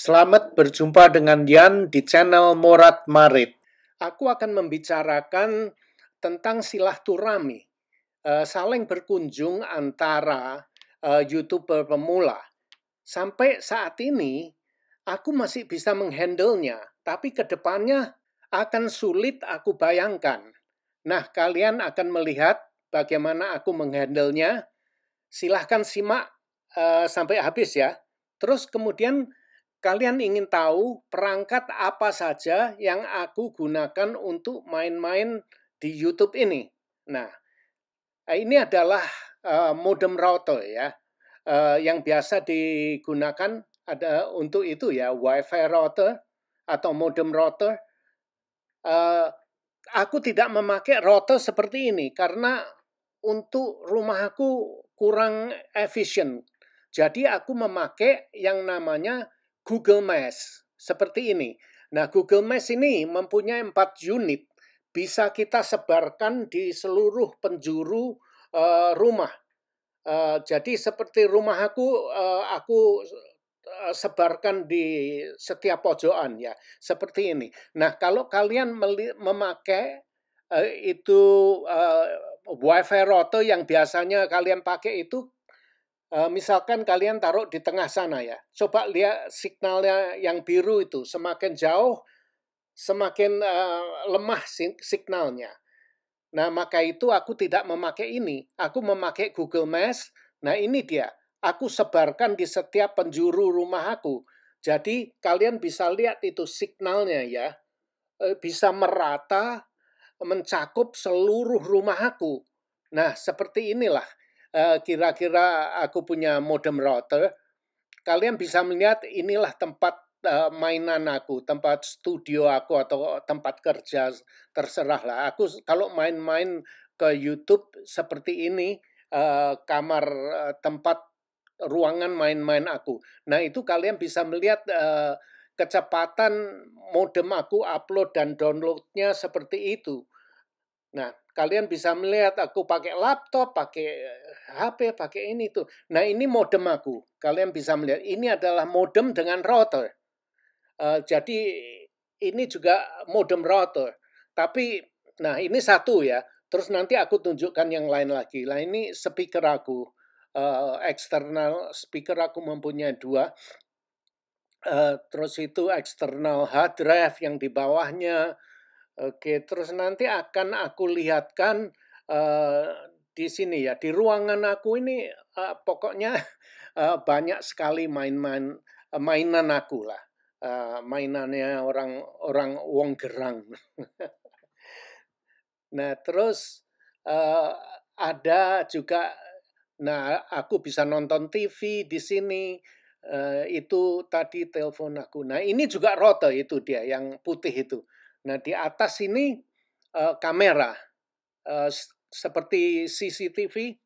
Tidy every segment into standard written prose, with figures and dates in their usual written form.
Selamat berjumpa dengan Yan di channel Morat Marit. Aku akan membicarakan tentang silaturahmi, saling berkunjung antara YouTuber pemula. Sampai saat ini, aku masih bisa menghandle-nya, tapi kedepannya akan sulit aku bayangkan. Nah, kalian akan melihat bagaimana aku menghandle-nya. Silahkan simak sampai habis ya. Terus kemudian kalian ingin tahu perangkat apa saja yang aku gunakan untuk main-main di YouTube ini. Nah, ini adalah modem router ya, yang biasa digunakan ada untuk itu ya, WiFi router atau modem router. Aku tidak memakai router seperti ini karena untuk rumahku kurang efisien. Jadi aku memakai yang namanya Google Mesh seperti ini. Nah, Google Mesh ini mempunyai 4 unit. Bisa kita sebarkan di seluruh penjuru rumah. Jadi seperti rumah aku sebarkan di setiap pojokan ya, seperti ini. Nah, kalau kalian memakai itu WiFi router yang biasanya kalian pakai itu, misalkan kalian taruh di tengah sana ya, coba lihat signalnya yang biru itu, semakin jauh semakin lemah signalnya. Nah, maka itu aku tidak memakai ini. Aku memakai Google Mesh. Nah, ini dia. Aku sebarkan di setiap penjuru rumah aku. Jadi, kalian bisa lihat itu signalnya ya. Bisa merata, mencakup seluruh rumah aku. Nah, seperti inilah kira-kira aku punya modem router. Kalian bisa melihat inilah tempat mainan aku, tempat studio aku atau tempat kerja, terserah lah. Aku kalau main-main ke YouTube seperti ini, kamar tempat ruangan main-main aku. Nah, itu kalian bisa melihat kecepatan modem aku upload dan downloadnya seperti itu. Nah, kalian bisa melihat aku pakai laptop, pakai HP, pakai ini tuh. Nah, ini modem aku. Kalian bisa melihat ini adalah modem dengan router. Jadi ini juga modem router. Tapi, nah ini satu ya. Terus nanti aku tunjukkan yang lain lagi. Nah, ini speaker aku. Eksternal speaker aku mempunyai 2. Terus itu eksternal hard drive yang di bawahnya. Oke, terus nanti akan aku lihatkan di sini ya, di ruangan aku ini pokoknya banyak sekali mainan aku lah, mainannya orang wong gerang. Nah, terus ada juga, nah aku bisa nonton TV di sini. Itu tadi telepon aku. Nah, ini juga router itu dia yang putih itu. Nah, di atas ini kamera seperti CCTV.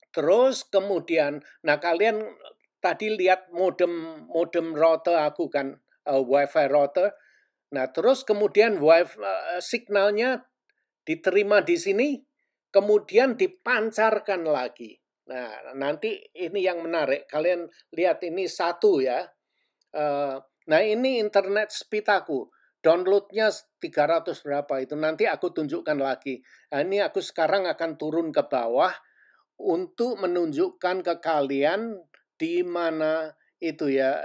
Terus kemudian, nah kalian tadi lihat modem router aku kan, WiFi router. Nah, terus kemudian signalnya diterima di sini, kemudian dipancarkan lagi. Nah, nanti ini yang menarik. Kalian lihat ini satu ya. Nah, ini internet speed aku. Downloadnya 300 berapa itu. Nanti aku tunjukkan lagi. Nah, ini aku sekarang akan turun ke bawah untuk menunjukkan ke kalian di mana itu ya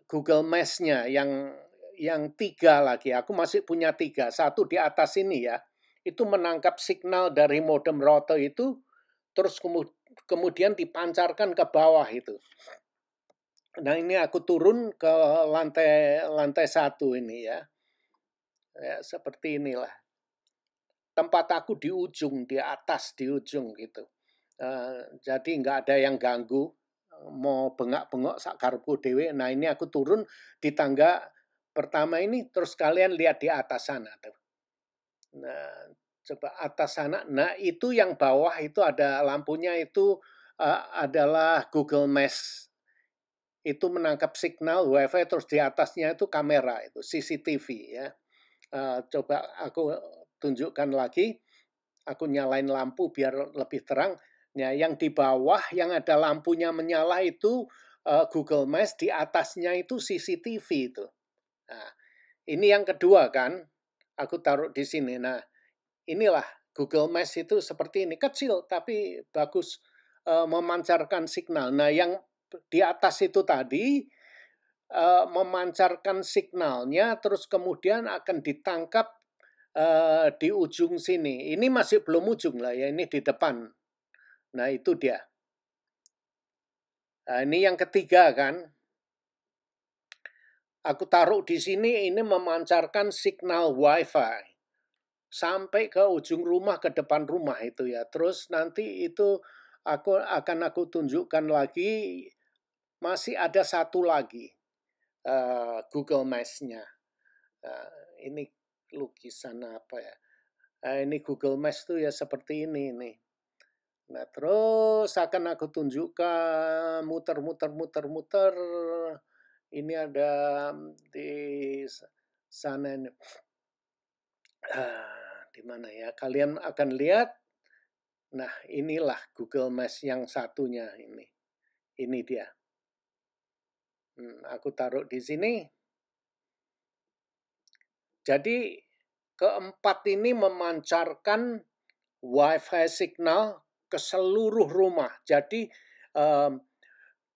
Google Mesh-nya yang 3 lagi. Aku masih punya 3. Satu di atas ini ya. Itu menangkap signal dari modem router itu terus kemudian dipancarkan ke bawah itu. Nah, ini aku turun ke lantai 1 ini ya. Ya, seperti inilah. Tempat aku di ujung, di atas, di ujung gitu. Jadi nggak ada yang ganggu. Mau bengak-bengok sak karepku dhewe. Nah, ini aku turun di tangga pertama ini, terus kalian lihat di atas sana tuh. Nah, coba atas sana. Nah, itu yang bawah itu ada lampunya itu adalah Google Mesh. Itu menangkap signal WiFi, terus di atasnya itu kamera, itu CCTV ya. Coba aku tunjukkan lagi. Aku nyalain lampu biar lebih terang. Nah, yang di bawah yang ada lampunya menyala itu Google Maps, di atasnya itu CCTV itu. Nah, ini yang kedua kan, aku taruh di sini. Nah, inilah Google Maps itu seperti ini, kecil tapi bagus, memancarkan signal. Nah, yang di atas itu tadi memancarkan signalnya, terus kemudian akan ditangkap di ujung sini. Ini masih belum ujung lah ya, ini di depan. Nah, itu dia. Nah, ini yang ketiga kan. Aku taruh di sini, ini memancarkan signal Wi-Fi sampai ke ujung rumah, ke depan rumah itu ya. Terus nanti itu akan aku tunjukkan lagi, masih ada satu lagi Google Maps-nya. Ini lukisan apa ya? Ini Google Maps tuh ya seperti ini nih. Nah, terus akan aku tunjukkan muter. Ini ada di sana ini. Di mana ya? Kalian akan lihat. Nah, inilah Google Maps yang satunya ini. Ini dia. Aku taruh di sini. Jadi keempat ini memancarkan Wi-Fi signal ke seluruh rumah. Jadi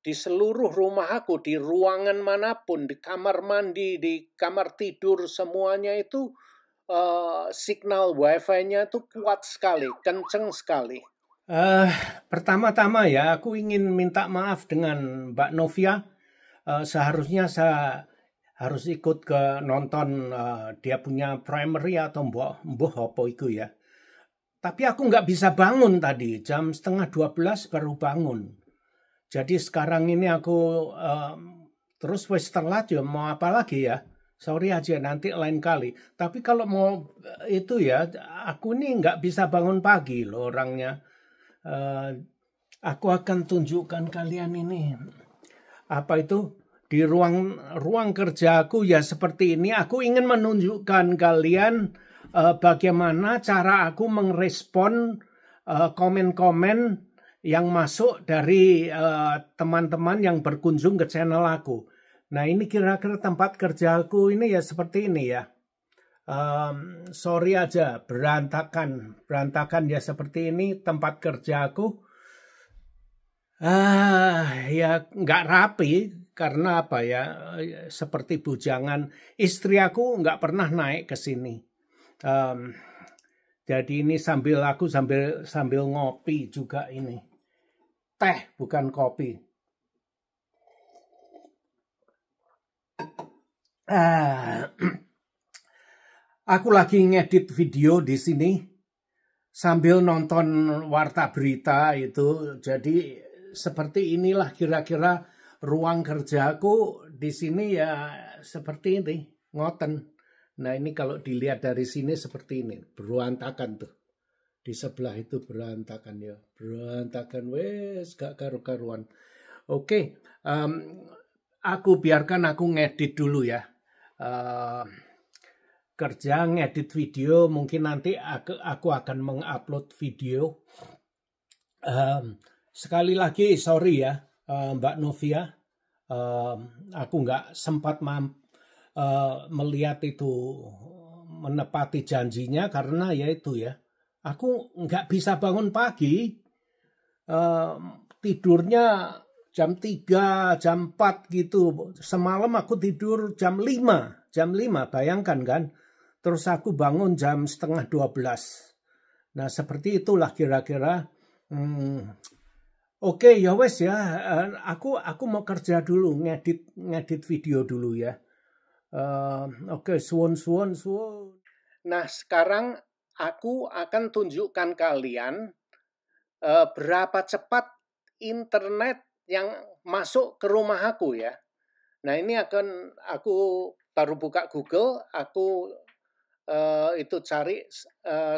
di seluruh rumah aku, di ruangan manapun, di kamar mandi, di kamar tidur, semuanya itu signal Wi-Fi-nya itu kuat sekali, kenceng sekali. Pertama-tama ya, aku ingin minta maaf dengan Mbak Novia. Seharusnya saya harus ikut ke nonton dia punya primary atau mboh apa itu ya. Tapi aku nggak bisa bangun tadi, jam 11:30 baru bangun. Jadi sekarang ini aku terus wis telat ya, mau apa lagi ya. Sorry aja, nanti lain kali. Tapi kalau mau itu ya, aku ini nggak bisa bangun pagi loh orangnya. Aku akan tunjukkan kalian ini. Apa itu? Di ruang kerjaku ya seperti ini. Aku ingin menunjukkan kalian bagaimana cara aku merespon komen-komen yang masuk dari teman-teman yang berkunjung ke channel aku. Nah, ini kira-kira tempat kerjaku ini ya seperti ini ya. Sorry aja, berantakan ya seperti ini tempat kerjaku. Ya nggak rapi karena apa ya, seperti bujangan. Istri aku nggak pernah naik ke sini. Jadi ini aku sambil ngopi juga ini. Teh bukan kopi. Aku lagi ngedit video di sini sambil nonton warta berita itu. Jadi seperti inilah kira-kira ruang kerjaku di sini ya seperti ini, ngoten. Nah, ini kalau dilihat dari sini seperti ini, berantakan tuh. Di sebelah itu berantakan ya, berantakan wes gak karu-karuan. Oke, aku biarkan aku ngedit dulu ya. Kerja ngedit video, mungkin nanti aku akan mengupload video. Sekali lagi sorry ya Mbak Novia, aku nggak sempat melihat itu menepati janjinya karena ya itu ya, aku nggak bisa bangun pagi, tidurnya jam 3, jam 4 gitu. Semalam aku tidur jam 5, bayangkan kan. Terus aku bangun jam 11:30. Nah, seperti itulah kira-kira. Oke, ya wes ya. Aku mau kerja dulu, ngedit video dulu ya. Oke, suwun. Nah, sekarang aku akan tunjukkan kalian berapa cepat internet yang masuk ke rumah aku ya. Nah, ini aku baru buka Google, aku itu cari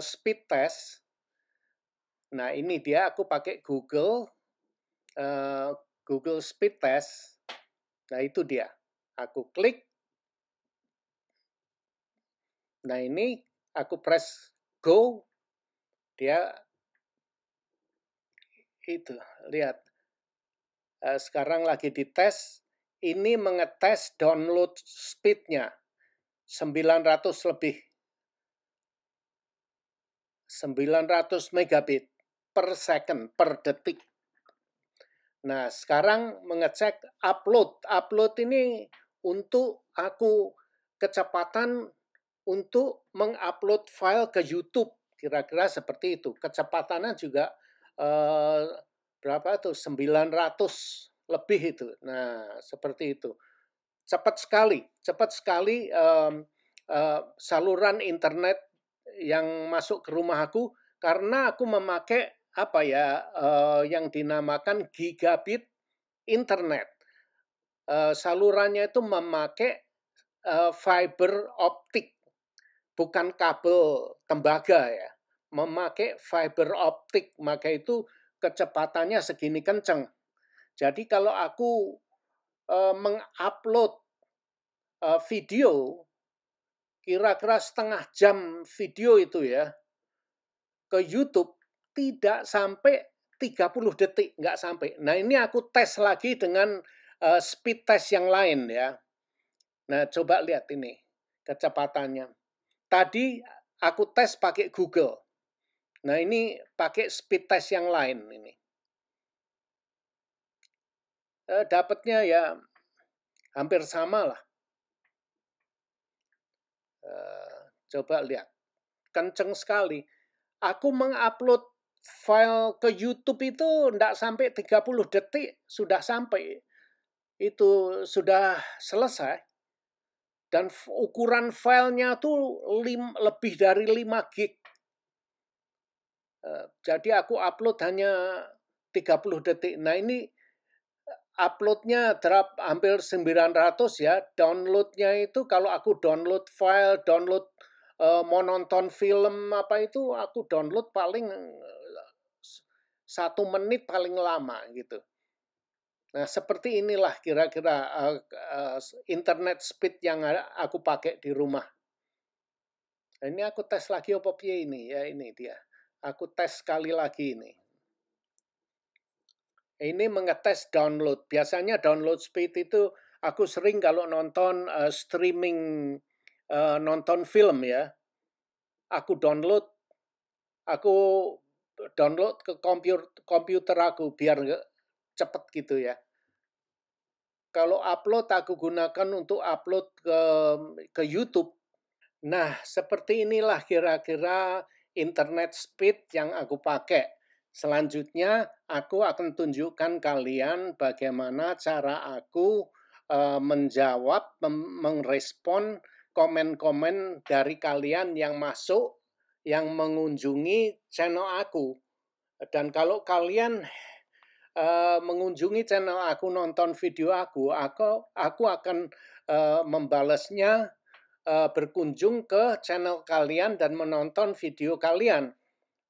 speed test. Nah, ini dia, aku pakai Google speed test. Nah, itu dia. Aku klik. Nah, ini aku press go. Dia itu, lihat. sekarang lagi dites. Ini mengetes download speed-nya 900 lebih. 900 megabit per second, per detik. Nah, sekarang mengecek upload. Upload ini untuk aku kecepatan untuk mengupload file ke YouTube. Kira-kira seperti itu. Kecepatannya juga berapa tuh? 900 lebih itu. Nah, seperti itu. Cepat sekali saluran internet yang masuk ke rumah aku karena aku memakai apa ya yang dinamakan gigabit internet. Salurannya itu memakai fiber optik, bukan kabel tembaga ya. Memakai fiber optik, maka itu kecepatannya segini kenceng. Jadi kalau aku mengupload video, kira-kira setengah jam video itu ya, ke YouTube, tidak sampai 30 detik, nggak sampai. Nah ini aku tes lagi dengan speed test yang lain ya. Nah coba lihat ini kecepatannya. Tadi aku tes pakai Google. Nah ini pakai speed test yang lain ini. Dapatnya ya hampir sama lah. Coba lihat, kenceng sekali. Aku mengupload file ke YouTube itu enggak sampai 30 detik sudah sampai. Itu sudah selesai. Dan ukuran filenya tuh lebih dari 5 gig. Jadi aku upload hanya 30 detik. Nah ini uploadnya hampir 900 ya. Downloadnya itu kalau aku download file, download mau nonton film apa itu aku download paling 1 menit paling lama gitu. Nah seperti inilah kira-kira internet speed yang aku pakai di rumah. Nah, ini aku tes lagi apa piye ini ya, ini dia. Aku tes sekali lagi ini. Ini mengetes download. Biasanya download speed itu aku sering kalau nonton streaming nonton film ya. Aku download ke komputer aku biar cepet gitu ya. Kalau upload aku gunakan untuk upload ke YouTube. Nah, seperti inilah kira-kira internet speed yang aku pakai. Selanjutnya, aku akan tunjukkan kalian bagaimana cara aku menjawab, merespon komen-komen dari kalian yang masuk, yang mengunjungi channel aku. Dan kalau kalian mengunjungi channel aku, nonton video aku akan membalasnya berkunjung ke channel kalian dan menonton video kalian.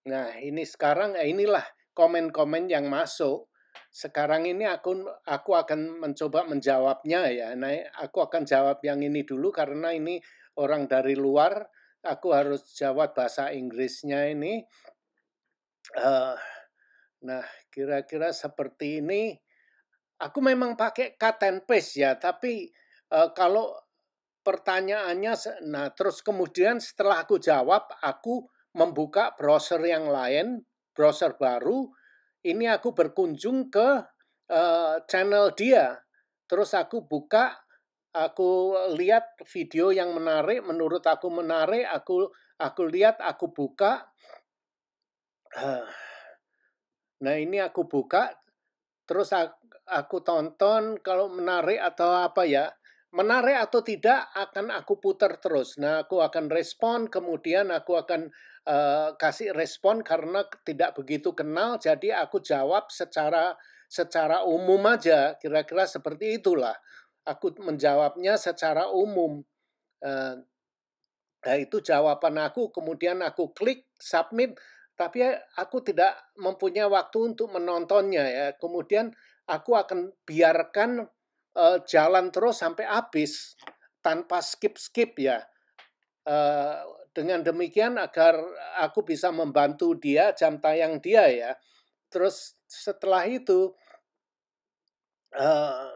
Nah, ini sekarang inilah komen-komen yang masuk. Sekarang ini aku akan mencoba menjawabnya ya. Nah, aku akan jawab yang ini dulu karena ini orang dari luar. Aku harus jawab bahasa Inggrisnya ini. Nah, kira-kira seperti ini. Aku memang pakai cut and paste ya, tapi kalau pertanyaannya, nah terus kemudian setelah aku jawab, aku membuka browser yang lain, browser baru. Ini aku berkunjung ke channel dia. Terus aku buka, aku lihat video yang menarik, menurut aku menarik, aku lihat, aku buka. Nah ini aku buka, terus aku tonton kalau menarik atau apa ya. Menarik atau tidak akan aku putar terus. Nah aku akan respon, kemudian aku akan kasih respon karena tidak begitu kenal. Jadi aku jawab secara umum aja, kira-kira seperti itulah. Aku menjawabnya secara umum. Nah itu jawaban aku, kemudian aku klik submit. Tapi aku tidak mempunyai waktu untuk menontonnya ya. Kemudian aku akan biarkan jalan terus sampai habis tanpa skip ya. Dengan demikian agar aku bisa membantu dia jam tayang dia ya. Terus setelah itu eee,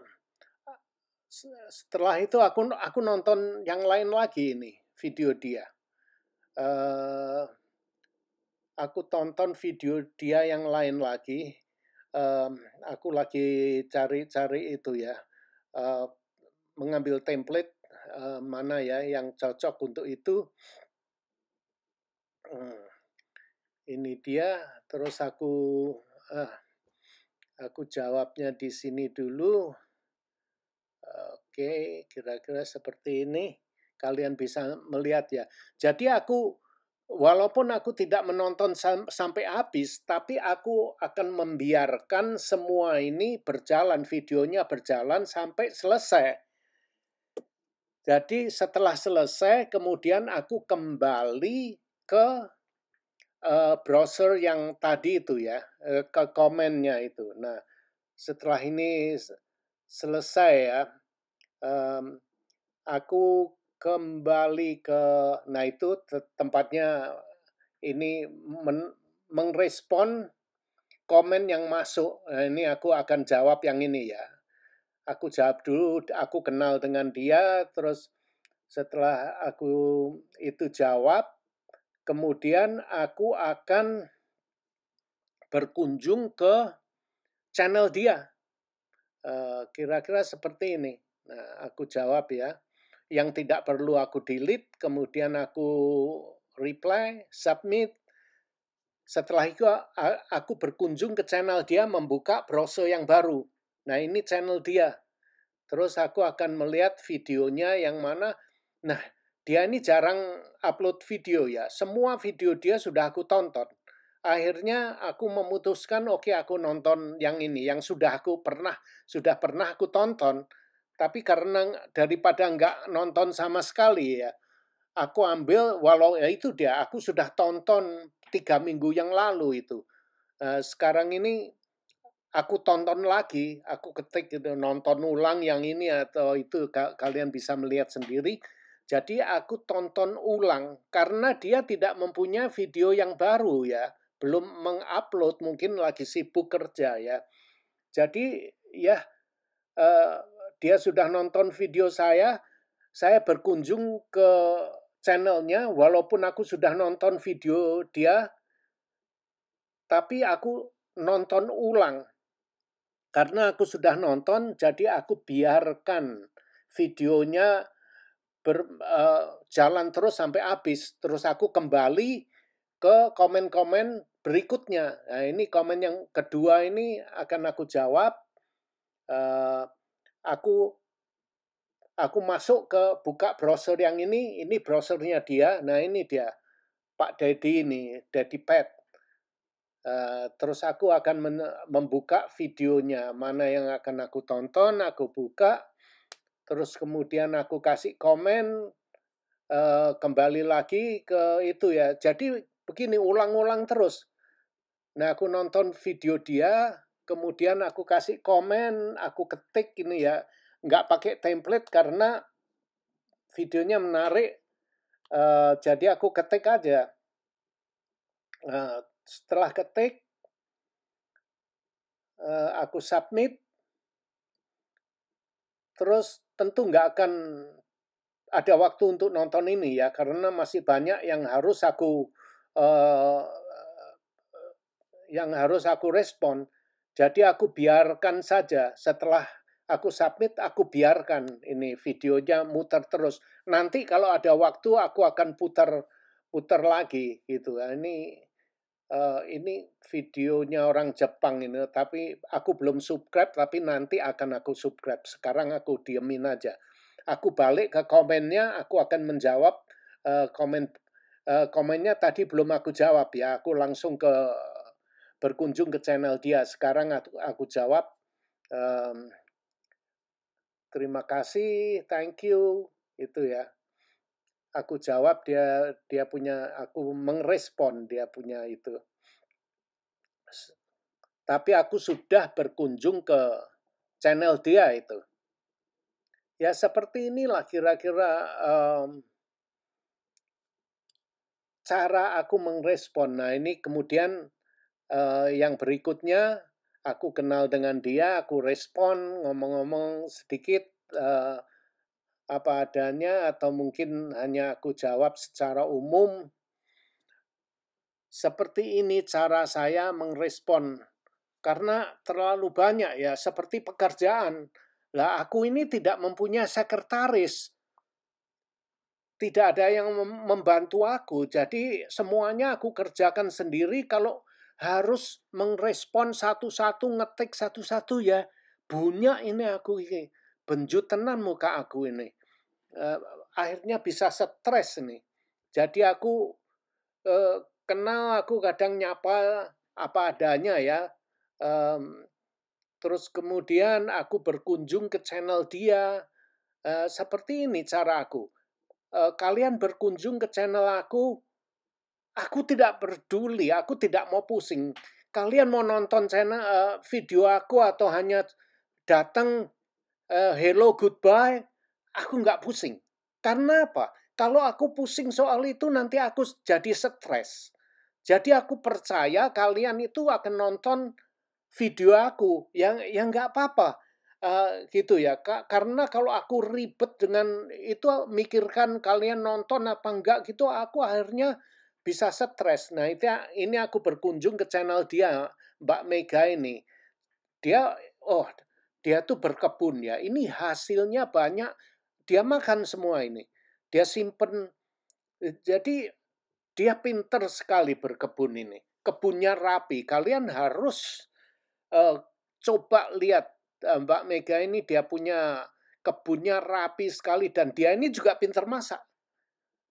setelah itu aku nonton yang lain lagi ini, video dia. Eee, aku tonton video dia yang lain lagi, mmm, aku lagi cari-cari itu ya, eee, mengambil template, mana ya yang cocok untuk itu. Mmm, ini dia, terus ah, aku jawabnya di sini dulu. Oke, kira-kira seperti ini. Kalian bisa melihat ya. Jadi walaupun aku tidak menonton sampai habis, tapi aku akan membiarkan semua ini berjalan, videonya berjalan sampai selesai. Jadi setelah selesai, kemudian aku kembali ke browser yang tadi itu ya, ke komennya itu. Nah, setelah ini selesai ya, um, aku kembali ke, nah itu tempatnya ini mengrespon komen yang masuk. Nah, ini aku akan jawab yang ini ya. Aku jawab dulu, aku kenal dengan dia, terus setelah aku itu jawab, kemudian aku akan berkunjung ke channel dia. Kira-kira seperti ini. Nah, aku jawab ya. Yang tidak perlu aku delete, kemudian aku reply, submit. Setelah itu aku berkunjung ke channel dia, membuka browser yang baru. Nah, ini channel dia. Terus aku akan melihat videonya yang mana. Nah, dia ini jarang upload video ya. Semua video dia sudah aku tonton. Akhirnya aku memutuskan, oke, aku nonton yang ini, yang sudah pernah aku tonton. Tapi karena daripada nggak nonton sama sekali ya, aku ambil, walau ya itu dia, aku sudah tonton 3 minggu yang lalu itu. Sekarang ini aku tonton lagi, aku ketik gitu, nonton ulang yang ini atau itu, kalian bisa melihat sendiri. Jadi aku tonton ulang karena dia tidak mempunyai video yang baru ya, belum mengupload, mungkin lagi sibuk kerja ya. Jadi ya, eh, dia sudah nonton video saya berkunjung ke channelnya, walaupun aku sudah nonton video dia, tapi aku nonton ulang. Karena aku sudah nonton, jadi aku biarkan videonya jalan terus sampai habis. Terus aku kembali ke komen-komen berikutnya. Nah, ini komen yang kedua ini akan aku jawab. Uh, aku aku masuk ke buka browser yang ini browsernya dia. Nah, ini dia, Pak Dedi ini, Dedi Pet. Terus aku akan membuka videonya, mana yang akan aku tonton, aku buka, terus kemudian aku kasih komen, kembali lagi ke itu ya. Jadi begini, ulang-ulang terus. Nah, aku nonton video dia, kemudian aku kasih komen, aku ketik ini ya, nggak pakai template karena videonya menarik, jadi aku ketik aja. Setelah ketik, aku submit, terus tentu nggak akan ada waktu untuk nonton ini ya, karena masih banyak uh, yang harus aku respon. Jadi aku biarkan saja. Setelah aku submit, aku biarkan ini videonya muter terus. Nanti kalau ada waktu aku akan putar lagi gitu. Ini videonya orang Jepang ini, tapi aku belum subscribe, tapi nanti akan aku subscribe. Sekarang aku diemin aja. Aku balik ke komennya, aku akan menjawab komennya tadi belum aku jawab ya. Aku langsung berkunjung ke channel dia. Sekarang aku jawab. Terima kasih, thank you, itu ya. Aku jawab, dia punya, aku mengrespon dia punya itu. Tapi aku sudah berkunjung ke channel dia itu. Ya seperti inilah kira-kira cara aku mengrespon. Nah ini kemudian yang berikutnya aku kenal dengan dia, aku respon, ngomong-ngomong sedikit apa adanya, atau mungkin hanya aku jawab secara umum. Seperti ini cara saya merespon, karena terlalu banyak ya, seperti pekerjaan. Lah aku ini tidak mempunyai sekretaris, tidak ada yang membantu aku, jadi semuanya aku kerjakan sendiri. Kalau harus merespon satu-satu, ngetik satu-satu ya, bunyak ini aku ini, benjut tenan muka aku ini. Eh, Akhirnya bisa stres ini. Jadi aku kenal, aku kadang nyapa apa adanya ya. Terus kemudian aku berkunjung ke channel dia. Seperti ini cara aku. Kalian berkunjung ke channel aku tidak peduli, aku tidak mau pusing. Kalian mau nonton channel video aku atau hanya datang hello goodbye, aku nggak pusing. Karena apa? Kalau aku pusing soal itu nanti aku jadi stres. Jadi aku percaya kalian itu akan nonton video aku, yang nggak apa-apa. Gitu ya, karena kalau aku ribet dengan itu, mikirkan kalian nonton apa enggak gitu, aku akhirnya bisa stres. Nah ini aku berkunjung ke channel dia, Mbak Mega ini. Dia, oh, dia tuh berkebun ya. Ini hasilnya banyak. Dia makan semua ini. Dia simpen. Jadi dia pinter sekali berkebun ini. Kebunnya rapi. Kalian harus coba lihat Mbak Mega ini, dia punya kebunnya rapi sekali, dan dia ini juga pinter masak.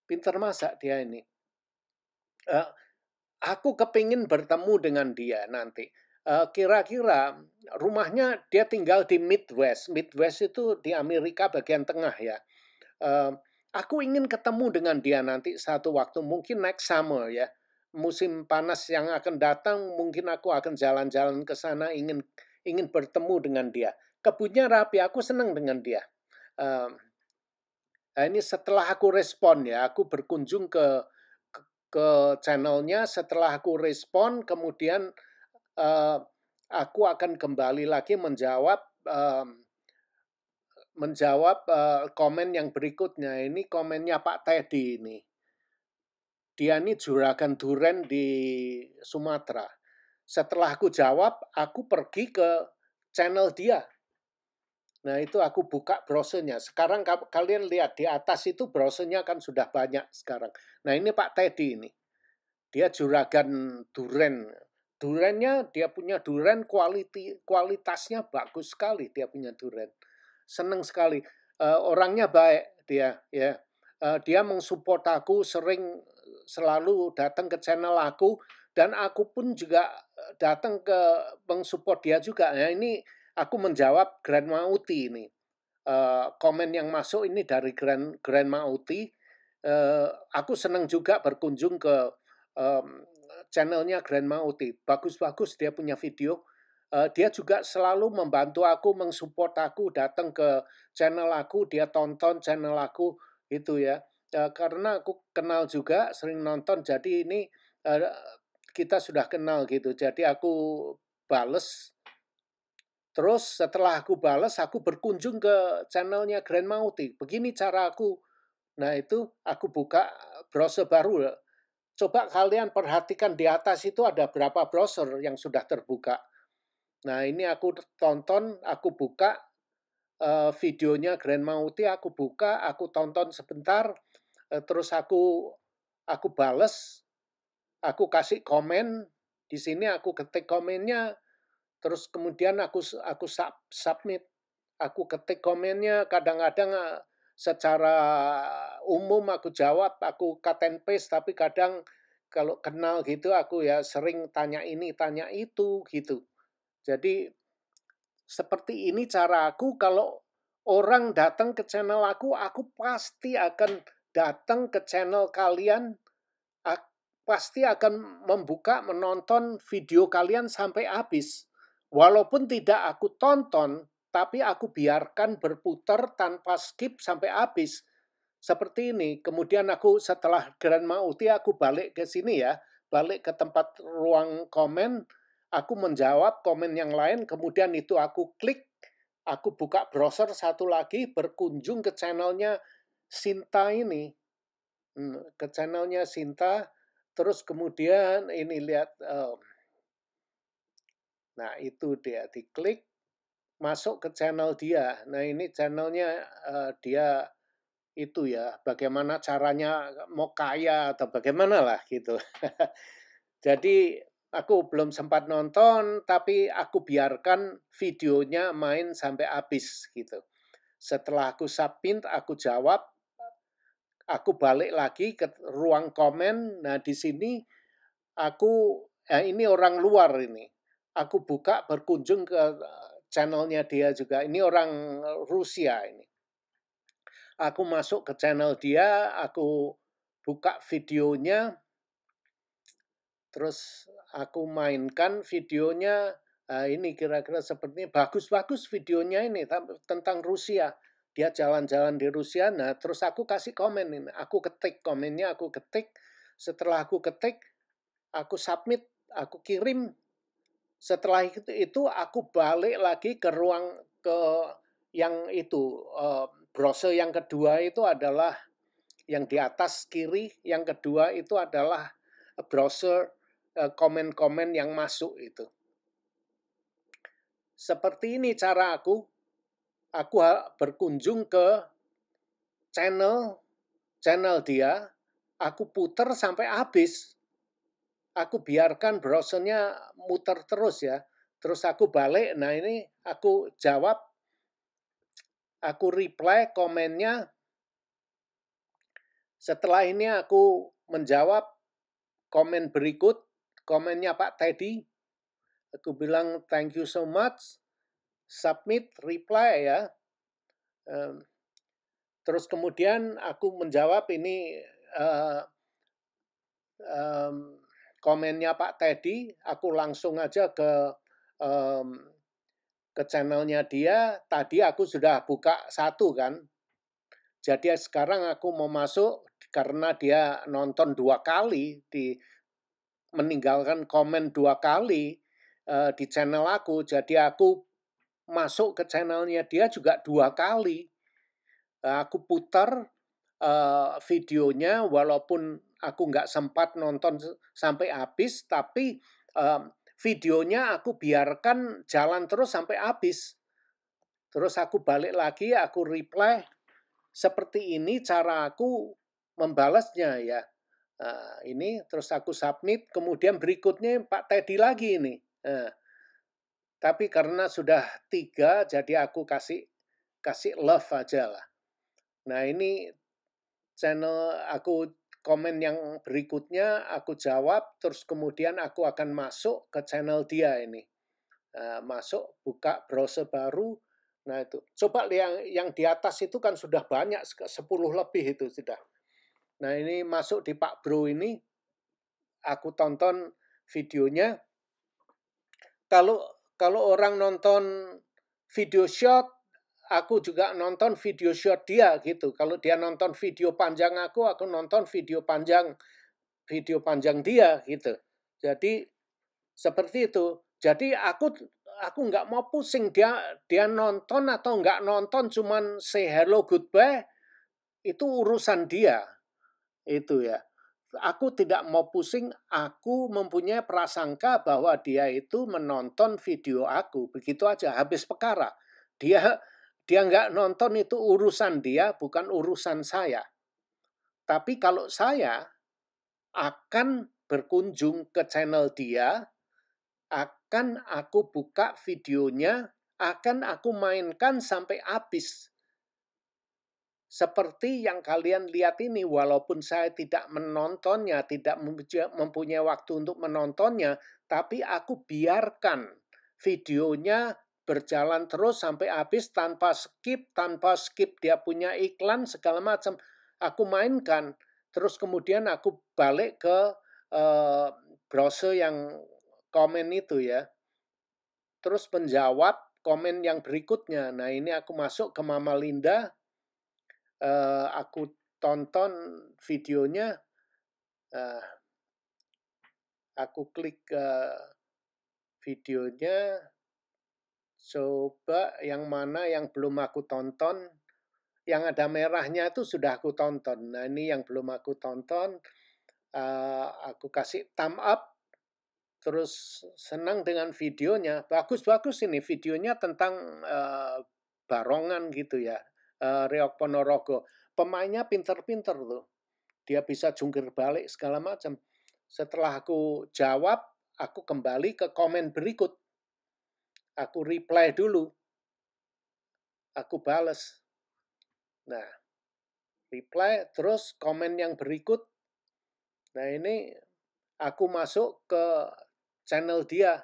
Pinter masak dia ini. Aku kepingin bertemu dengan dia nanti. Kira-kira rumahnya, dia tinggal di Midwest. Midwest itu di Amerika bagian tengah ya. Aku ingin ketemu dengan dia nanti satu waktu, mungkin next summer ya. Musim panas yang akan datang, mungkin aku akan jalan-jalan ke sana, ingin bertemu dengan dia. Kebunnya rapi, aku senang dengan dia. Nah ini setelah aku respon ya, aku berkunjung ke channelnya. Setelah aku respon, kemudian aku akan kembali lagi menjawab komen yang berikutnya. Ini komennya Pak Teddy ini. Dia ini juragan duren di Sumatera. Setelah aku jawab, aku pergi ke channel dia. Nah itu aku buka brosurnya. Sekarang kalian lihat di atas itu brosurnya kan sudah banyak sekarang. Nah ini Pak Teddy ini. Dia juragan duren. Durennya, dia punya duren kualitasnya bagus sekali, dia punya duren. Seneng sekali. Orangnya baik dia ya. Dia mensupport aku, selalu datang ke channel aku, dan aku pun juga datang ke mensupport dia juga. Nah ini aku menjawab Grandma Uti ini. Komen yang masuk ini dari Grandma Uti. Aku senang juga berkunjung ke channelnya Grandma Uti. Bagus-bagus dia punya video. Dia juga selalu membantu aku, mensupport aku, datang ke channel aku, dia tonton channel aku itu ya. Karena aku kenal juga, sering nonton, jadi ini kita sudah kenal gitu. Jadi aku bales. Terus setelah aku bales, aku berkunjung ke channelnya Grandma Uti. Begini cara aku. Nah itu aku buka browser baru. Coba kalian perhatikan di atas itu ada berapa browser yang sudah terbuka. Nah ini aku tonton, aku buka videonya Grandma Uti, aku buka, aku tonton sebentar, terus aku bales, aku kasih komen. Di sini aku ketik komennya, terus kemudian aku submit. Aku ketik komennya, kadang-kadang secara umum aku jawab, aku cut and paste, tapi kadang kalau kenal gitu aku ya sering tanya ini, tanya itu gitu. Jadi seperti ini cara aku. Kalau orang datang ke channel aku pasti akan datang ke channel kalian, pasti akan membuka, menonton video kalian sampai habis. Walaupun tidak aku tonton, tapi aku biarkan berputar tanpa skip sampai habis. Seperti ini. Kemudian aku setelah Grandma Uti, aku balik ke sini ya, balik ke tempat ruang komen. aku menjawab komen yang lain, kemudian itu aku klik, aku buka browser satu lagi, berkunjung ke channelnya Sinta ini. Ke channelnya Sinta, terus kemudian ini lihat, nah itu dia, diklik, masuk ke channel dia. Nah ini channelnya dia itu ya, bagaimana caranya mau kaya atau bagaimana lah gitu. Jadi aku belum sempat nonton, tapi aku biarkan videonya main sampai habis gitu. Setelah aku submit, aku jawab, aku balik lagi ke ruang komen. Nah di sini aku, ini orang luar ini. Aku buka berkunjung ke channelnya dia juga. Ini orang Rusia ini. Aku masuk ke channel dia, aku buka videonya, terus aku mainkan videonya. Ini kira-kira seperti bagus-bagus videonya ini tentang Rusia. Dia jalan-jalan di Rusia. Nah, terus aku kasih komen ini. Aku ketik komennya, aku ketik. Setelah aku ketik, aku submit, aku kirim. Setelah itu aku balik lagi ke ruang ke yang itu browser yang kedua itu adalah yang di atas kiri, yang kedua itu adalah browser komen-komen yang masuk itu. Seperti ini cara aku berkunjung ke channel dia, aku putar sampai habis. Aku biarkan browsernya muter terus ya. Terus aku balik, nah ini aku jawab, aku reply komennya. Setelah ini aku menjawab komen berikut, komennya Pak Teddy. Aku bilang thank you so much, submit, reply ya. Terus kemudian aku menjawab ini komennya Pak Teddy, aku langsung aja ke channelnya dia. Tadi aku sudah buka satu kan. Jadi sekarang aku mau masuk karena dia nonton 2 kali, meninggalkan komen 2 kali di channel aku. Jadi aku masuk ke channelnya dia juga 2 kali. Aku putar videonya walaupun aku nggak sempat nonton sampai habis, tapi videonya aku biarkan jalan terus sampai habis. Terus aku balik lagi, aku reply. Seperti ini cara aku membalasnya ya. Ini terus aku submit, kemudian berikutnya Pak Teddy lagi ini. Tapi karena sudah 3, jadi aku kasih love aja lah. Nah ini channel aku komen yang berikutnya, aku jawab, terus kemudian aku akan masuk ke channel dia ini. Masuk, buka browser baru. Nah itu, coba yang di atas itu kan sudah banyak, 10 lebih itu sudah. Nah ini masuk di Pak Bro ini, aku tonton videonya. Kalau orang nonton video short, aku juga nonton video short dia gitu. Kalau dia nonton video panjang aku nonton video panjang dia gitu. Jadi seperti itu. Jadi aku nggak mau pusing dia nonton atau nggak nonton, cuman say hello goodbye, itu urusan dia. Itu ya. Aku tidak mau pusing, aku mempunyai prasangka bahwa dia itu menonton video aku. Begitu aja, habis perkara. Dia nggak nonton, itu urusan dia, bukan urusan saya. Tapi kalau saya akan berkunjung ke channel dia, akan aku buka videonya, akan aku mainkan sampai habis. Seperti yang kalian lihat ini, walaupun saya tidak menontonnya, tidak mempunyai waktu untuk menontonnya, tapi aku biarkan videonya berjalan terus sampai habis tanpa skip dia punya iklan segala macam. Aku mainkan, terus kemudian aku balik ke browser yang komen itu ya. Terus menjawab komen yang berikutnya. Nah ini aku masuk ke Mama Linda. Aku tonton videonya, aku klik Videonya coba yang mana yang belum aku tonton. Yang ada merahnya itu sudah aku tonton. Nah, ini yang belum aku tonton. Aku kasih thumb up. Terus senang dengan videonya. Bagus-bagus ini videonya tentang barongan gitu ya. Reok Ponorogo. Pemainnya pinter-pinter tuh. Dia bisa jungkir balik segala macam. Setelah aku jawab, aku kembali ke komen berikut. Aku reply dulu. Aku bales. Nah, reply terus komen yang berikut. Nah, ini aku masuk ke channel dia.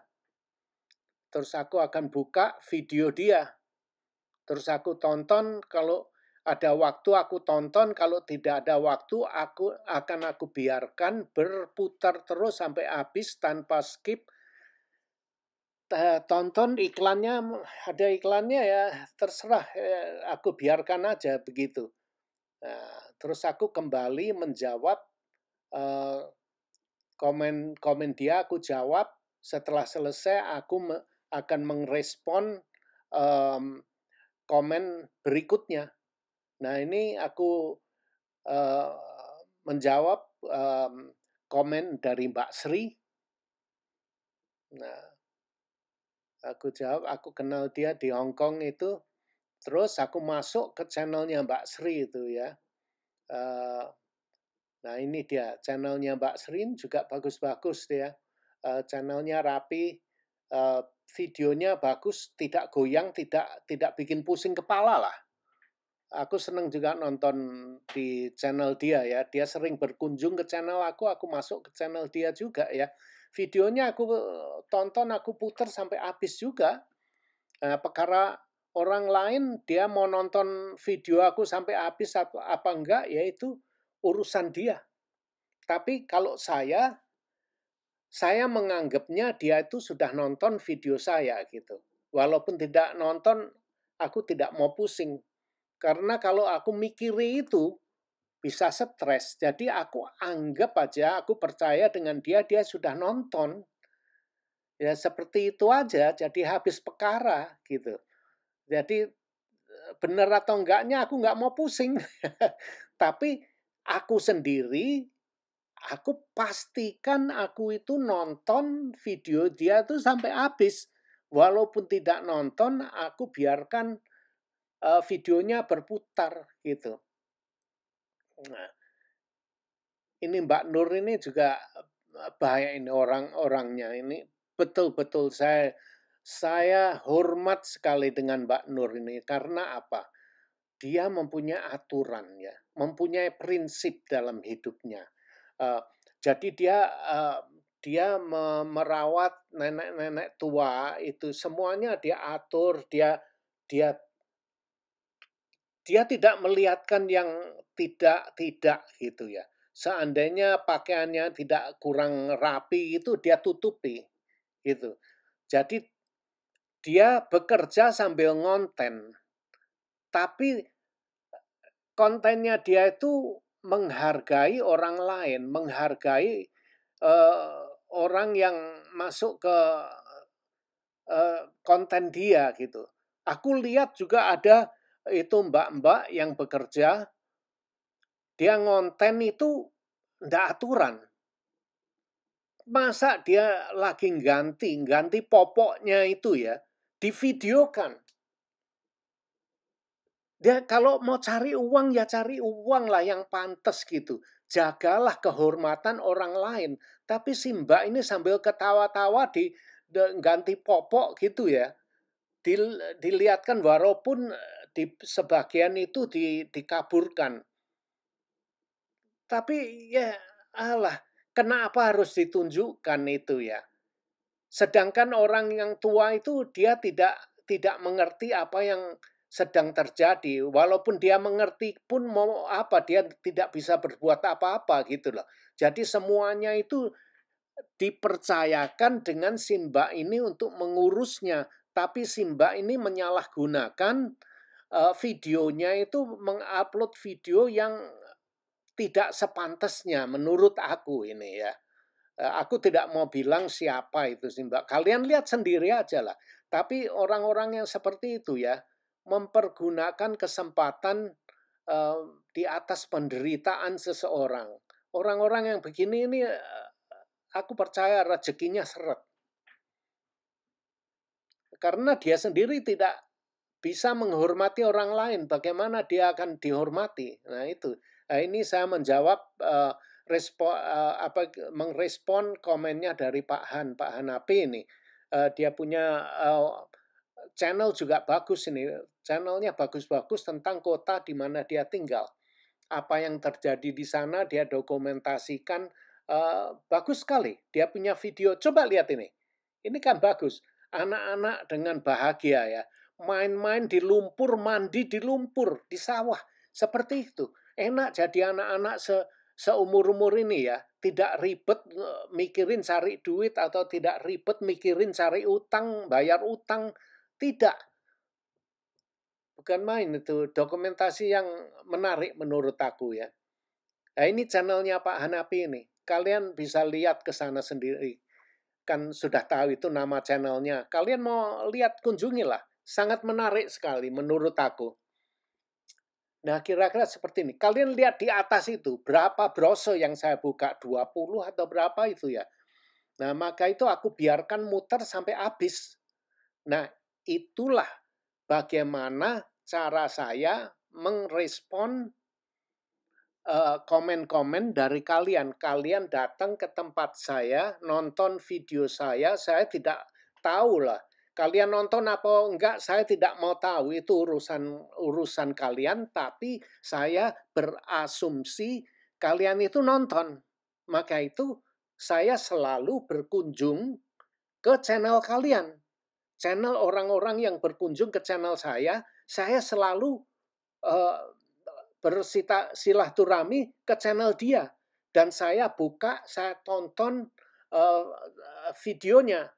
Terus aku akan buka video dia. Terus aku tonton, kalau ada waktu aku tonton, kalau tidak ada waktu aku biarkan berputar terus sampai habis tanpa skip. Tonton iklannya, ada iklannya ya terserah, aku biarkan aja begitu. Nah, terus aku kembali menjawab komen dia, aku jawab. Setelah selesai aku akan merespon komen berikutnya. Nah, ini aku menjawab komen dari Mbak Sri. Nah, aku jawab, aku kenal dia di Hong Kong itu. Terus aku masuk ke channelnya Mbak Sri itu ya. Nah, ini dia channelnya Mbak Sri juga bagus-bagus dia. Channelnya rapi, videonya bagus, tidak goyang, tidak bikin pusing kepala lah. Aku senang juga nonton di channel dia ya. Dia sering berkunjung ke channel aku masuk ke channel dia juga ya. Videonya aku tonton, aku putar sampai habis juga. Perkara orang lain dia mau nonton video aku sampai habis apa enggak, yaitu urusan dia. Tapi kalau saya menganggapnya dia itu sudah nonton video saya gitu. Walaupun tidak nonton, aku tidak mau pusing. Karena kalau aku mikiri itu, bisa stres. Jadi aku anggap aja, aku percaya dengan dia sudah nonton. Ya seperti itu aja, jadi habis perkara gitu. Jadi benar atau enggaknya aku nggak mau pusing. Tapi aku sendiri, aku pastikan aku itu nonton video dia tuh sampai habis. Walaupun tidak nonton, aku biarkan videonya berputar gitu. Nah, ini Mbak Nur ini juga bahaya ini orang-orangnya ini. Betul-betul saya hormat sekali dengan Mbak Nur ini karena apa? Dia mempunyai aturan ya, mempunyai prinsip dalam hidupnya. Jadi dia merawat nenek-nenek tua itu semuanya dia atur, dia tidak melihatkan yang tidak gitu ya. Seandainya pakaiannya tidak kurang rapi itu dia tutupi gitu. Jadi dia bekerja sambil ngonten. Tapi kontennya dia itu menghargai orang lain, menghargai orang yang masuk ke konten dia gitu. Aku lihat juga ada itu mbak-mbak yang bekerja, dia ngonten itu ndak aturan. Masa dia lagi ganti popoknya itu ya, divideokan. Dia kalau mau cari uang ya cari uang lah yang pantas gitu. Jagalah kehormatan orang lain. Tapi si mbak ini sambil ketawa-tawa ganti popok gitu ya. Dilihatkan walaupun di sebagian itu dikaburkan. Tapi ya alah, kenapa harus ditunjukkan itu ya? Sedangkan orang yang tua itu dia tidak mengerti apa yang sedang terjadi. Walaupun dia mengerti pun mau apa, dia tidak bisa berbuat apa-apa gitu loh. Jadi semuanya itu dipercayakan dengan si mbak ini untuk mengurusnya. Tapi si mbak ini menyalahgunakan videonya itu mengupload video yang tidak sepantasnya menurut aku ini ya. Aku tidak mau bilang siapa itu sih Mbak. Kalian lihat sendiri aja lah. Tapi orang-orang yang seperti itu ya, mempergunakan kesempatan di atas penderitaan seseorang. Orang-orang yang begini ini aku percaya rezekinya seret. Karena dia sendiri tidak bisa menghormati orang lain, bagaimana dia akan dihormati? Nah itu. Nah, ini saya menjawab merespon komennya dari Pak Hanapi ini. Dia punya channel juga bagus ini. Channelnya bagus-bagus tentang kota di mana dia tinggal. Apa yang terjadi di sana dia dokumentasikan bagus sekali. Dia punya video. Coba lihat ini. Ini kan bagus. Anak-anak dengan bahagia ya. Main-main di lumpur, mandi di lumpur, di sawah. Seperti itu. Enak jadi anak-anak seumur-umur ini ya. Tidak ribet mikirin cari duit atau tidak ribet mikirin cari utang, bayar utang. Tidak. Bukan main itu. Dokumentasi yang menarik menurut aku ya. Nah ini channelnya Pak Hanapi ini. Kalian bisa lihat ke sana sendiri. Kan sudah tahu itu nama channelnya. Kalian mau lihat, kunjungilah. Sangat menarik sekali menurut aku. Nah kira-kira seperti ini. Kalian lihat di atas itu. Berapa brosur yang saya buka? 20 atau berapa itu ya. Nah maka itu aku biarkan muter sampai habis. Nah itulah bagaimana cara saya merespon komen-komen dari kalian. Kalian datang ke tempat saya, nonton video saya tidak tahu lah. Kalian nonton apa enggak, saya tidak mau tahu. Itu urusan kalian, tapi saya berasumsi kalian itu nonton. Maka itu saya selalu berkunjung ke channel kalian. Channel orang-orang yang berkunjung ke channel saya selalu bersilaturahmi ke channel dia. Dan saya buka, saya tonton videonya.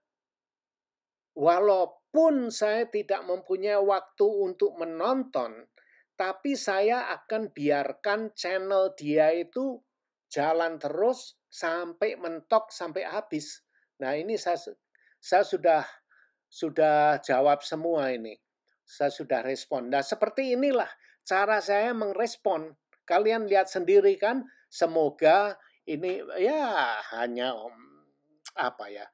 Walaupun saya tidak mempunyai waktu untuk menonton, tapi saya akan biarkan channel dia itu jalan terus sampai mentok, sampai habis. Nah ini saya sudah jawab semua ini. Saya sudah respon. Nah seperti inilah cara saya merespon. Kalian lihat sendiri kan, semoga ini ya hanya apa ya.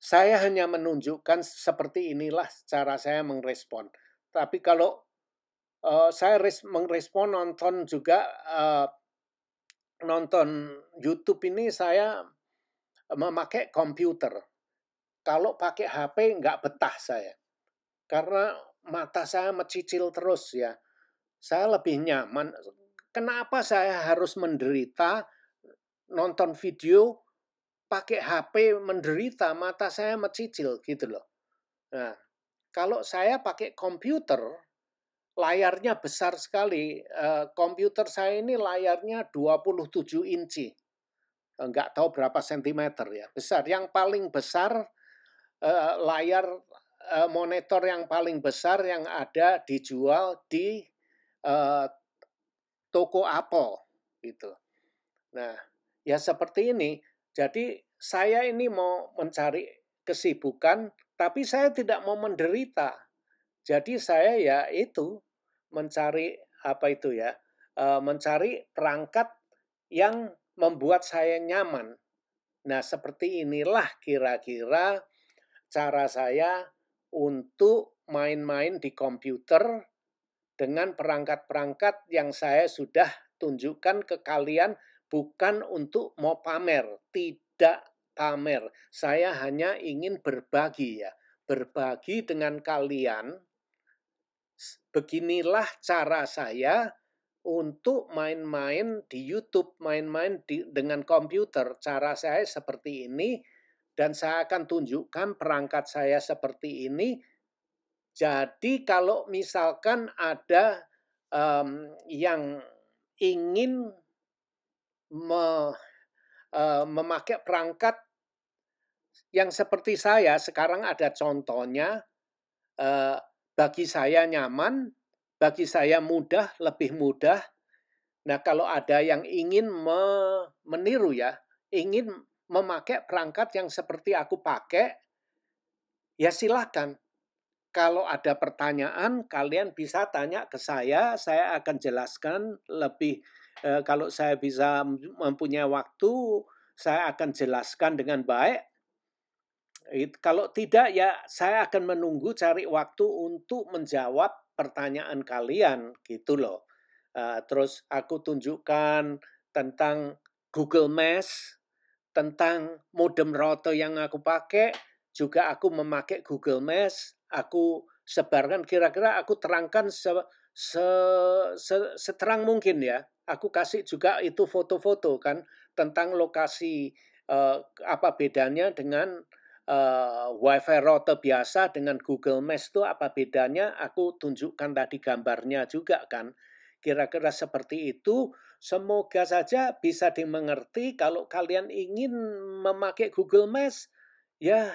Saya hanya menunjukkan seperti inilah cara saya merespon. Tapi kalau saya merespon nonton juga nonton YouTube ini saya memakai komputer. Kalau pakai HP nggak betah saya. Karena mata saya mencicil terus ya. Saya lebih nyaman. Kenapa saya harus menderita nonton video pakai HP menderita, mata saya mencicil gitu loh. Nah, kalau saya pakai komputer, layarnya besar sekali. Komputer saya ini layarnya 27 inci. Enggak tahu berapa sentimeter ya. Besar. Yang paling besar layar monitor yang paling besar yang ada dijual di toko Apple gitu. Nah, ya seperti ini. Jadi saya ini mau mencari kesibukan, tapi saya tidak mau menderita. Jadi saya ya itu mencari apa itu ya, mencari perangkat yang membuat saya nyaman. Nah, seperti inilah kira-kira cara saya untuk main-main di komputer dengan perangkat-perangkat yang saya sudah tunjukkan ke kalian, bukan untuk mau pamer, tidak pamer. Saya hanya ingin berbagi ya, berbagi dengan kalian. Beginilah cara saya untuk main-main di YouTube, main-main dengan komputer. Cara saya seperti ini dan saya akan tunjukkan perangkat saya seperti ini. Jadi kalau misalkan ada yang ingin memakai perangkat yang seperti saya, sekarang ada contohnya, bagi saya nyaman, bagi saya mudah, lebih mudah. Nah kalau ada yang ingin meniru ya, ingin memakai perangkat yang seperti aku pakai, ya silakan. Kalau ada pertanyaan, kalian bisa tanya ke saya akan jelaskan lebih. Kalau saya bisa mempunyai waktu, saya akan jelaskan dengan baik. Kalau tidak, ya saya akan menunggu cari waktu untuk menjawab pertanyaan kalian, gitu loh. Terus aku tunjukkan tentang Google Maps, tentang modem router yang aku pakai, juga aku memakai Google Maps, aku sebarkan, kira-kira aku terangkan seterang mungkin ya. Aku kasih juga itu foto-foto kan tentang lokasi, apa bedanya dengan WiFi router biasa dengan Google Maps itu apa bedanya, aku tunjukkan tadi gambarnya juga kan. Kira-kira seperti itu, semoga saja bisa dimengerti. Kalau kalian ingin memakai Google Maps, ya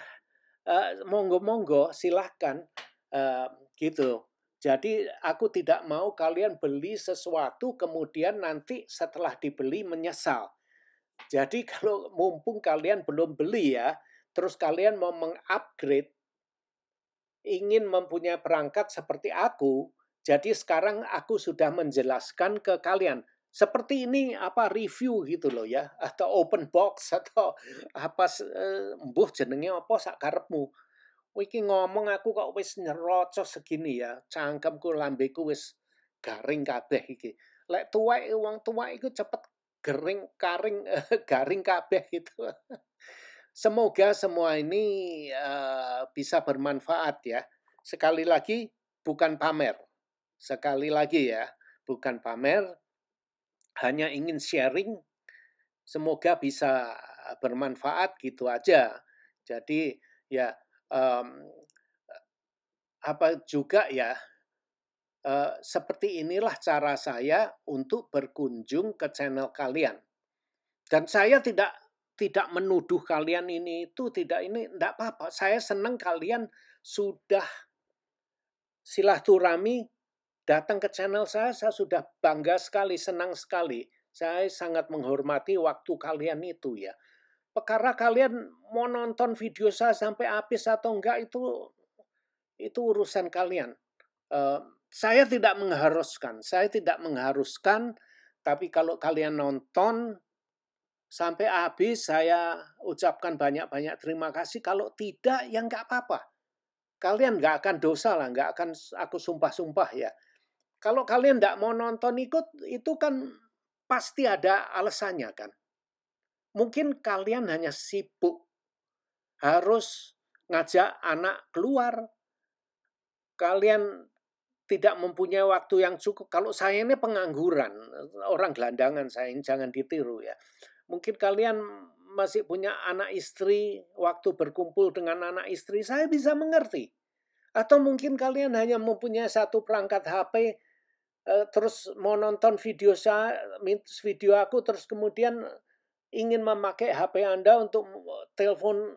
monggo-monggo silahkan, gitu. Jadi aku tidak mau kalian beli sesuatu kemudian nanti setelah dibeli menyesal. Jadi kalau mumpung kalian belum beli ya, terus kalian mau mengupgrade, ingin mempunyai perangkat seperti aku, jadi sekarang aku sudah menjelaskan ke kalian. Seperti ini apa review gitu loh ya, atau open box atau apa mbuh jenenge apa sak karepmu. Iki ngomong aku kok wis nyerocos segini ya, cangkemku lambeku wis garing kabeh iki. Lek tuwek wong tuwek iku cepet gering karing garing kabeh gitu. Semoga semua ini bisa bermanfaat ya. Sekali lagi bukan pamer. Sekali lagi ya, bukan pamer, hanya ingin sharing. Semoga bisa bermanfaat gitu aja. Jadi ya um, apa juga ya, seperti inilah cara saya untuk berkunjung ke channel kalian. Dan saya tidak menuduh kalian ini itu, tidak ini, enggak apa-apa. Saya senang kalian sudah silaturahmi datang ke channel saya sudah bangga sekali, senang sekali. Saya sangat menghormati waktu kalian itu ya. Perkara kalian mau nonton video saya sampai habis atau enggak itu urusan kalian. Saya tidak mengharuskan, tapi kalau kalian nonton sampai habis saya ucapkan banyak-banyak terima kasih. Kalau tidak, ya nggak apa-apa. Kalian nggak akan dosa lah, nggak akan aku sumpah-sumpah ya. Kalau kalian nggak mau nonton ikut, itu kan pasti ada alasannya kan. Mungkin kalian hanya sibuk, harus ngajak anak keluar, kalian tidak mempunyai waktu yang cukup. Kalau saya ini pengangguran, orang gelandangan saya, jangan ditiru ya. Mungkin kalian masih punya anak istri, waktu berkumpul dengan anak istri, saya bisa mengerti. Atau mungkin kalian hanya mempunyai satu perangkat HP, terus mau nonton video aku, terus kemudian ingin memakai HP Anda untuk telepon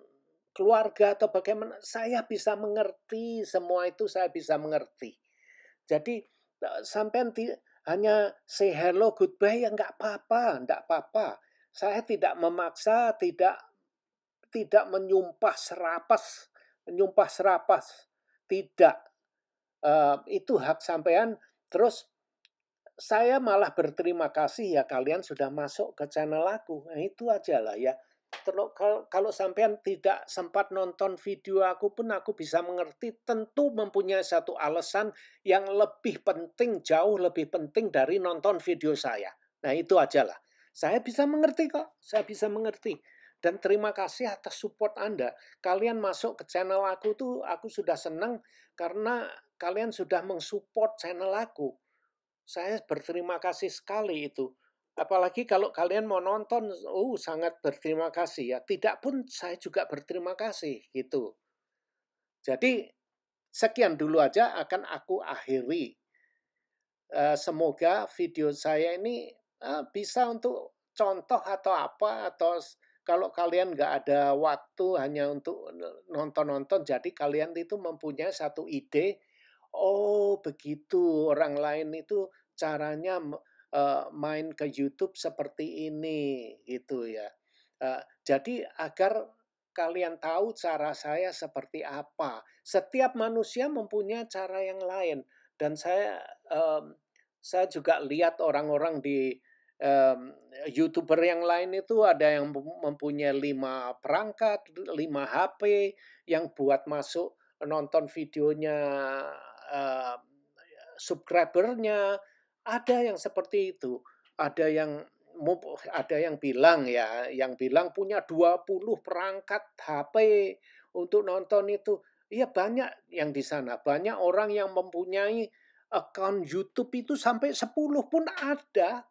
keluarga atau bagaimana, saya bisa mengerti, semua itu saya bisa mengerti. Jadi sampean hanya say hello, goodbye, ya nggak apa-apa, nggak apa-apa. Saya tidak memaksa, tidak menyumpah serapas, tidak. Itu hak sampean. Terus saya malah berterima kasih ya kalian sudah masuk ke channel aku. Nah, itu aja lah ya. Kalau sampean tidak sempat nonton video aku pun aku bisa mengerti, tentu mempunyai satu alasan yang lebih penting, jauh lebih penting dari nonton video saya. Nah itu aja lah. Saya bisa mengerti kok, saya bisa mengerti. Dan terima kasih atas support Anda. Kalian masuk ke channel aku tuh aku sudah senang karena kalian sudah mensupport channel aku. Saya berterima kasih sekali itu. Apalagi kalau kalian mau nonton, sangat berterima kasih ya. Tidak pun saya juga berterima kasih gitu. Jadi sekian dulu aja akan aku akhiri. Semoga video saya ini bisa untuk contoh atau apa, atau kalau kalian nggak ada waktu hanya untuk nonton-nonton, jadi kalian itu mempunyai satu ide, oh begitu orang lain itu caranya main ke YouTube seperti ini gitu ya. Jadi agar kalian tahu cara saya seperti apa. Setiap manusia mempunyai cara yang lain. Dan saya juga lihat orang-orang di YouTuber yang lain itu ada yang mempunyai 5 perangkat, 5 HP yang buat masuk nonton videonya subscribernya. Ada yang seperti itu. Ada yang bilang ya, yang bilang punya 20 perangkat HP untuk nonton itu. Iya banyak yang di sana. Banyak orang yang mempunyai akun YouTube itu sampai 10 pun ada.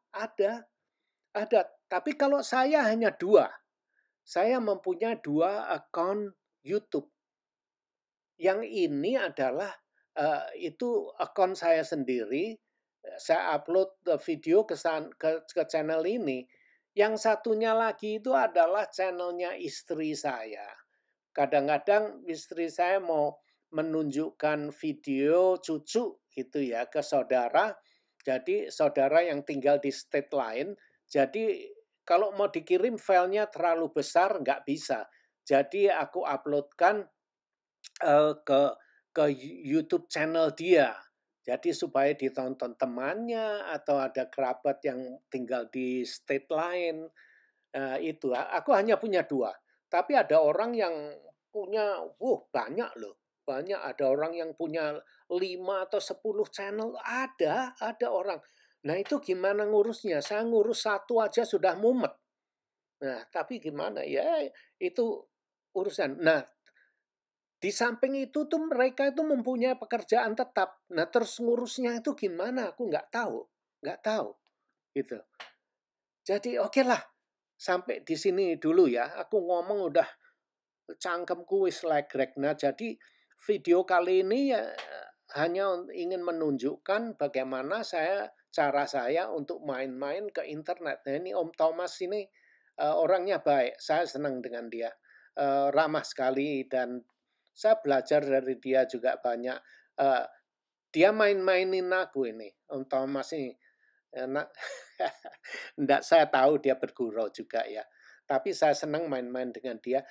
Tapi kalau saya hanya 2. Saya mempunyai 2 akun YouTube. Yang ini adalah itu akun saya sendiri. Saya upload video ke channel ini. Yang satunya lagi itu adalah channelnya istri saya. Kadang-kadang istri saya mau menunjukkan video cucu gitu ya ke saudara. Jadi saudara yang tinggal di state lain. Jadi kalau mau dikirim filenya terlalu besar nggak bisa. Jadi aku uploadkan ke YouTube channel dia. Jadi supaya ditonton temannya atau ada kerabat yang tinggal di state lain. Itu aku hanya punya 2. Tapi ada orang yang punya banyak loh. Banyak, ada orang yang punya 5 atau 10 channel. Ada orang. Nah itu gimana ngurusnya? Saya ngurus 1 aja sudah mumet. Nah tapi gimana ya, itu urusan. Nah di samping itu tuh mereka itu mempunyai pekerjaan tetap. Nah terus ngurusnya itu gimana? Aku nggak tahu gitu. Jadi oke lah, sampai di sini dulu ya. Aku ngomong udah cangkemku wis legrek. Nah jadi video kali ini ya hanya ingin menunjukkan bagaimana cara saya untuk main-main ke internet. Nah ini Om Thomas ini orangnya baik. Saya senang dengan dia. Ramah sekali dan saya belajar dari dia juga banyak. Dia main-mainin aku ini, Om Thomas ini. Enggak, saya tahu dia bergurau juga ya. Tapi saya senang main-main dengan dia.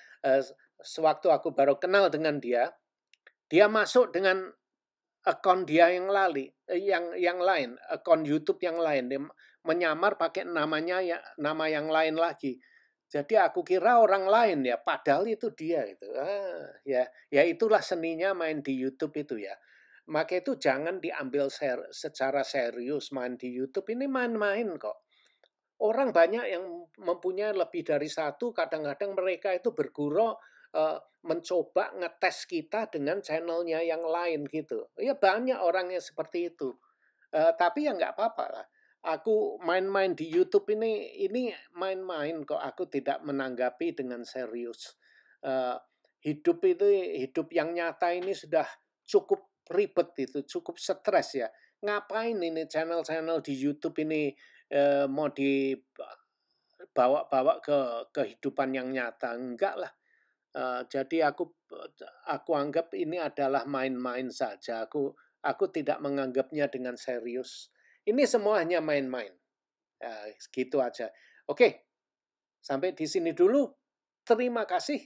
Sewaktu aku baru kenal dengan dia masuk dengan akun dia yang lain, akun YouTube yang lain. Dia menyamar pakai nama yang lain lagi. Jadi aku kira orang lain ya, padahal itu dia itu. Ya itulah seninya main di YouTube itu ya. Maka itu jangan diambil secara serius main di YouTube. Ini main-main kok. Orang banyak yang mempunyai lebih dari 1, kadang-kadang mereka itu bergurau mencoba ngetes kita dengan channelnya yang lain gitu. Ya banyak orang yang seperti itu. Tapi ya nggak apa-apa lah. Aku main-main di YouTube ini main-main kok. Aku tidak menanggapi dengan serius. Hidup yang nyata ini sudah cukup ribet itu, cukup stres ya. Ngapain ini channel-channel di YouTube ini mau dibawa-bawa ke kehidupan yang nyata? Enggak lah. Jadi aku anggap ini adalah main-main saja. Aku tidak menganggapnya dengan serius. Ini semua hanya main-main. Gitu aja. Oke, sampai di sini dulu. Terima kasih.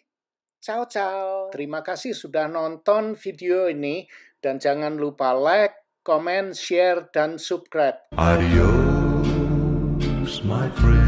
Ciao, ciao. Terima kasih sudah nonton video ini. Dan jangan lupa like, comment, share, dan subscribe. Adios, my friend.